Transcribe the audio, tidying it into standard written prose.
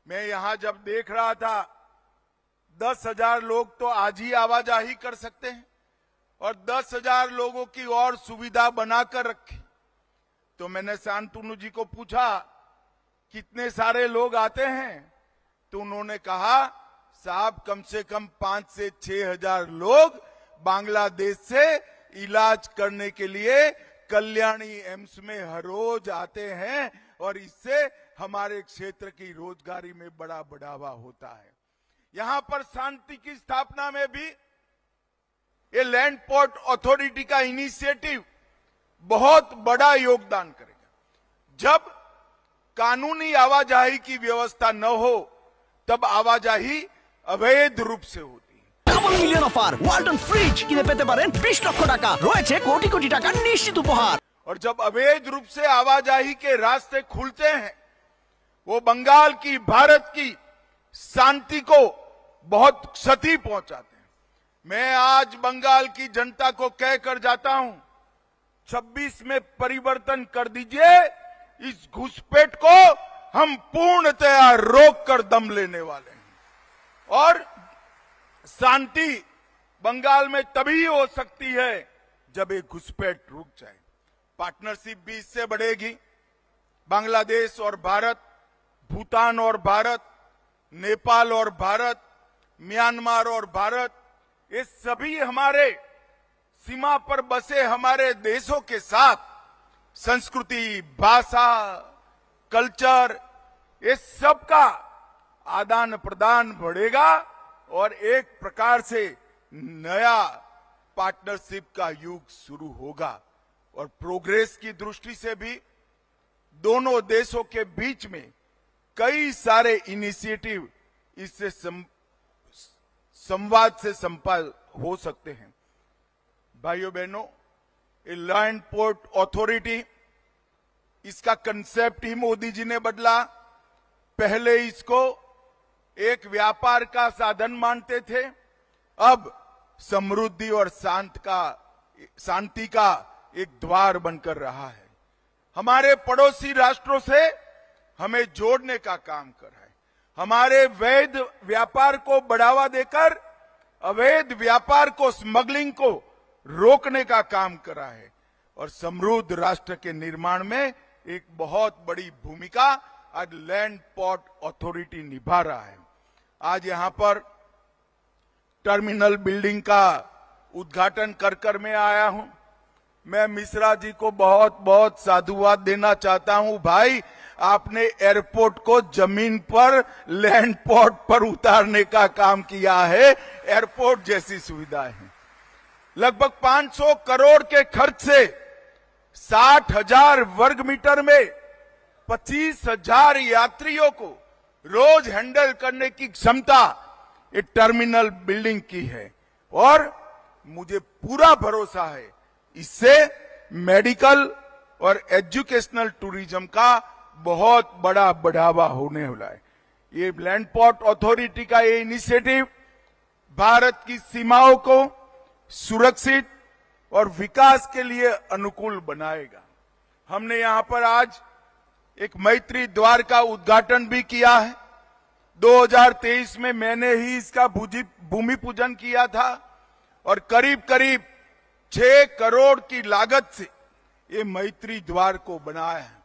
मैं यहां जब देख रहा था 10,000 लोग तो आज ही आवाजाही कर सकते हैं और 10,000 लोगों की और सुविधा बनाकर रखी। तो मैंने शांतनु जी को पूछा कितने सारे लोग आते हैं, तो उन्होंने कहा साहब कम से कम 5 से 6,000 लोग बांग्लादेश से इलाज करने के लिए कल्याणी एम्स में हर रोज आते हैं और इससे हमारे क्षेत्र की रोजगारी में बड़ा बढ़ावा होता है। यहां पर शांति की स्थापना में भी ये लैंड पोर्ट अथॉरिटी का इनिशिएटिव बहुत बड़ा योगदान करेगा। जब कानूनी आवाजाही की व्यवस्था न हो तब आवाजाही अवैध रूप से होती है। Double million offer Walton fridge কিনে পেতে পারেন 20 লক্ষ টাকা, রয়েছে কোটি কোটি টাকার নিশ্চিত উপহার। और जब अवैध रूप से आवाजाही के रास्ते खुलते हैं वो बंगाल की, भारत की शांति को बहुत क्षति पहुंचाते हैं। मैं आज बंगाल की जनता को कहकर जाता हूं 26 में परिवर्तन कर दीजिए, इस घुसपैठ को हम पूर्णतया रोक कर दम लेने वाले हैं और शांति बंगाल में तभी हो सकती है जब एक घुसपैठ रुक जाए। पार्टनरशिप भी इससे बढ़ेगी। बांग्लादेश और भारत, भूटान और भारत, नेपाल और भारत, म्यांमार और भारत, ये सभी हमारे सीमा पर बसे हमारे देशों के साथ संस्कृति, भाषा, कल्चर, ये सब का आदान प्रदान बढ़ेगा और एक प्रकार से नया पार्टनरशिप का युग शुरू होगा। और प्रोग्रेस की दृष्टि से भी दोनों देशों के बीच में कई सारे इनिशिएटिव इससे संवाद से संपन्न हो सकते हैं। भाइयों बहनों, ये लैंड पोर्ट अथॉरिटी, इसका कंसेप्ट ही मोदी जी ने बदला। पहले इसको एक व्यापार का साधन मानते थे, अब समृद्धि और शांति का एक द्वार बनकर रहा है। हमारे पड़ोसी राष्ट्रों से हमें जोड़ने का काम कर रहा है। हमारे वैध व्यापार को बढ़ावा देकर अवैध व्यापार को, स्मगलिंग को रोकने का काम कर रहा है और समृद्ध राष्ट्र के निर्माण में एक बहुत बड़ी भूमिका आज लैंड पोर्ट अथॉरिटी निभा रहा है। आज यहां पर टर्मिनल बिल्डिंग का उद्घाटन कर मैं आया हूं। मैं मिश्रा जी को बहुत बहुत साधुवाद देना चाहता हूं। भाई, आपने एयरपोर्ट को जमीन पर लैंड पोर्ट पर उतारने का काम किया है। एयरपोर्ट जैसी सुविधाएं हैं। लगभग 500 करोड़ के खर्च से 60,000 वर्ग मीटर में 25,000 यात्रियों को रोज हैंडल करने की क्षमता ये टर्मिनल बिल्डिंग की है और मुझे पूरा भरोसा है इससे मेडिकल और एजुकेशनल टूरिज्म का बहुत बड़ा बढ़ावा होने वाला है। ये लैंड पोर्ट अथॉरिटी का ये इनिशिएटिव भारत की सीमाओं को सुरक्षित और विकास के लिए अनुकूल बनाएगा। हमने यहां पर आज एक मैत्री द्वार का उद्घाटन भी किया है। 2023 में मैंने ही इसका भूमि पूजन किया था और करीब करीब 6 करोड़ की लागत से ये मैत्री द्वार को बनाया है।